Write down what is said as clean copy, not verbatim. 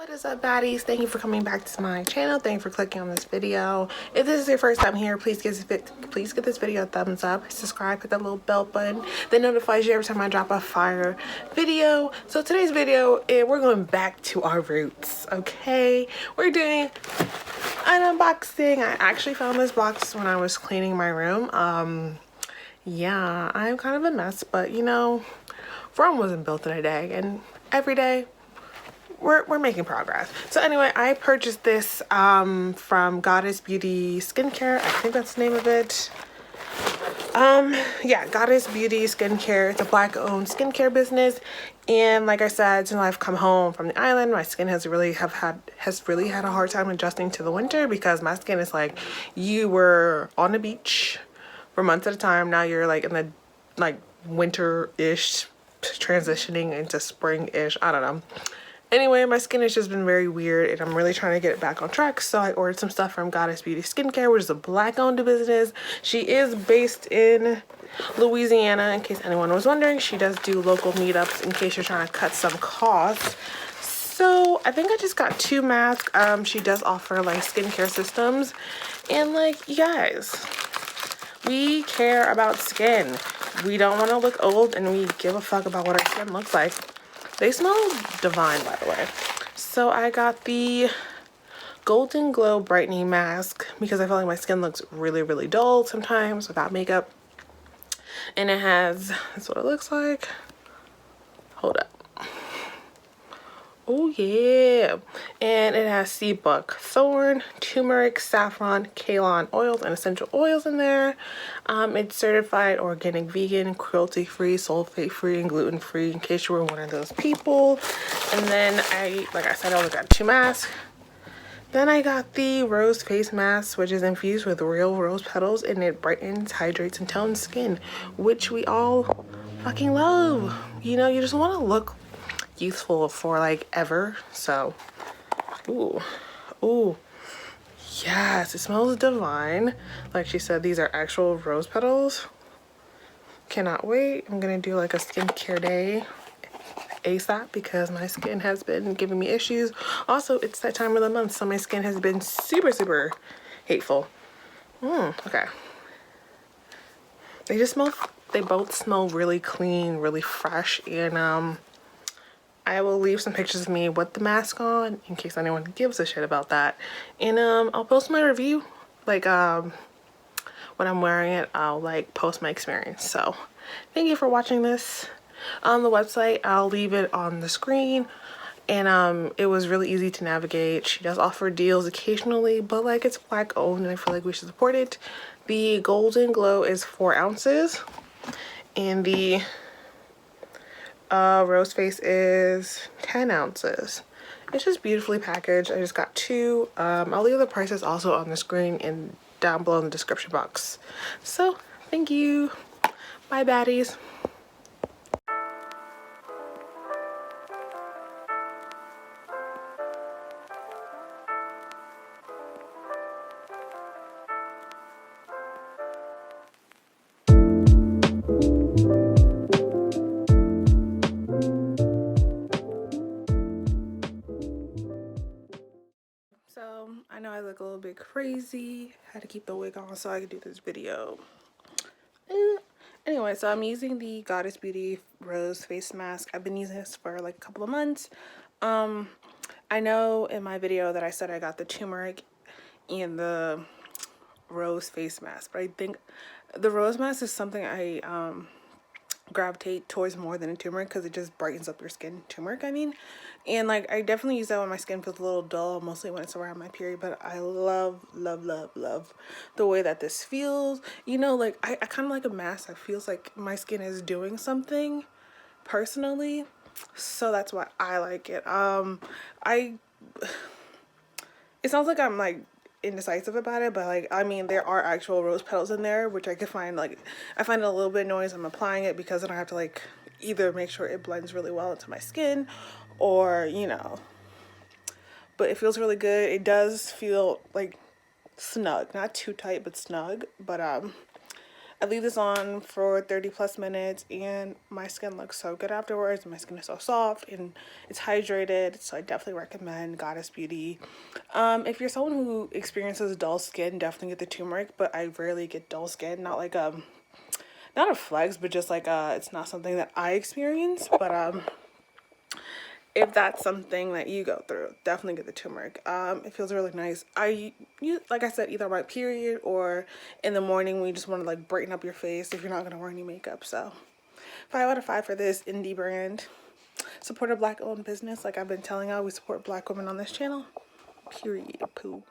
What is up, baddies? Thank you for coming back to my channel. Thank you for clicking on this video. If this is your first time here, please give this video a thumbs up, subscribe, hit that little bell button that notifies you every time I drop a fire video. So today's video, we're going back to our roots. Okay, we're doing an unboxing. I actually found this box when I was cleaning my room. Yeah, I'm kind of a mess, but you know, Rome wasn't built in a day, and every day we're making progress. So anyway, I purchased this from Goddess Beauty Skincare. I think that's the name of it. Yeah, Goddess Beauty Skincare. It's a Black-owned skincare business, and like I said, since I've come home from the island, my skin has really had a hard time adjusting to the winter, because my skin is like, you were on the beach for months at a time, now you're like in the winter-ish, transitioning into spring-ish. I don't know. Anyway, my skin has just been very weird, and I'm really trying to get it back on track. So I ordered some stuff from Goddess Beauty Skincare, which is a Black-owned business. She is based in Louisiana, in case anyone was wondering. She does do local meetups in case you're trying to cut some costs. So I think I just got 2 masks. She does offer like skincare systems, and like, you guys, we care about skin. We don't want to look old, and we give a fuck about what our skin looks like. They smell divine, by the way. So I got the Golden Glow Brightening Mask because I feel like my skin looks really, really dull sometimes without makeup. And it has, that's what it looks like. Hold up. Oh yeah. And it has sea buckthorn, turmeric, saffron, kaolin oils, and essential oils in there. It's certified organic, vegan, cruelty-free, sulfate-free, and gluten-free, in case you were one of those people. And then like I said, I only got 2 masks. Then I got the rose face mask, which is infused with real rose petals, and it brightens, hydrates, and tones skin, which we all fucking love. You know, you just want to look youthful for like ever. So ooh, yes, it smells divine. Like she said, these are actual rose petals. Cannot wait. I'm gonna do like a skincare day ASAP because my skin has been giving me issues. Also, it's that time of the month, so my skin has been super hateful. Okay, they both smell really clean, really fresh, and I will leave some pictures of me with the mask on in case anyone gives a shit about that. And I'll post my review. Like when I'm wearing it, I'll like post my experience. So thank you for watching this. On the website, I'll leave it on the screen. And it was really easy to navigate. She does offer deals occasionally, but like, it's Black owned and I feel like we should support it. The Golden Glow is 4 ounces. And the rose face is 10 ounces. It's just beautifully packaged. I just got 2. I'll leave the prices also on the screen and down below in the description box. So thank you. Bye, baddies. So I know I look a little bit crazy. I had to keep the wig on so I could do this video. Anyway, so I'm using the Goddess Beauty Rose Face Mask. I've been using this for like a couple of months. I know in my video that I said I got the turmeric and the rose face mask, but I think the rose mask is something I gravitate towards more than a turmeric because it just brightens up your skin. Turmeric, I mean. And like, I definitely use that when my skin feels a little dull, mostly when it's around my period. But I love the way that this feels. You know, like I kind of like a mask that feels like my skin is doing something personally, so that's why I like it. It sounds like I'm like indecisive about it, but like, I mean, there are actual rose petals in there, which I could find, like, I find it a little bit annoying as I'm applying it because then I have to like either make sure it blends really well into my skin, or you know, but it feels really good. It does feel like snug, not too tight but snug. But I leave this on for 30 plus minutes and my skin looks so good afterwards. My skin is so soft and it's hydrated, so I definitely recommend Goddess Beauty. If you're someone who experiences dull skin, definitely get the turmeric, but I rarely get dull skin. Not like not a flex, but just like it's not something that I experience. But if that's something that you go through, definitely get the turmeric. It feels really nice. Like I said, either on my period or in the morning when you just want to like brighten up your face if you're not gonna wear any makeup. So 5 out of 5 for this indie brand. Support a Black owned business. Like I've been telling y'all, we support Black women on this channel. Period. Poo.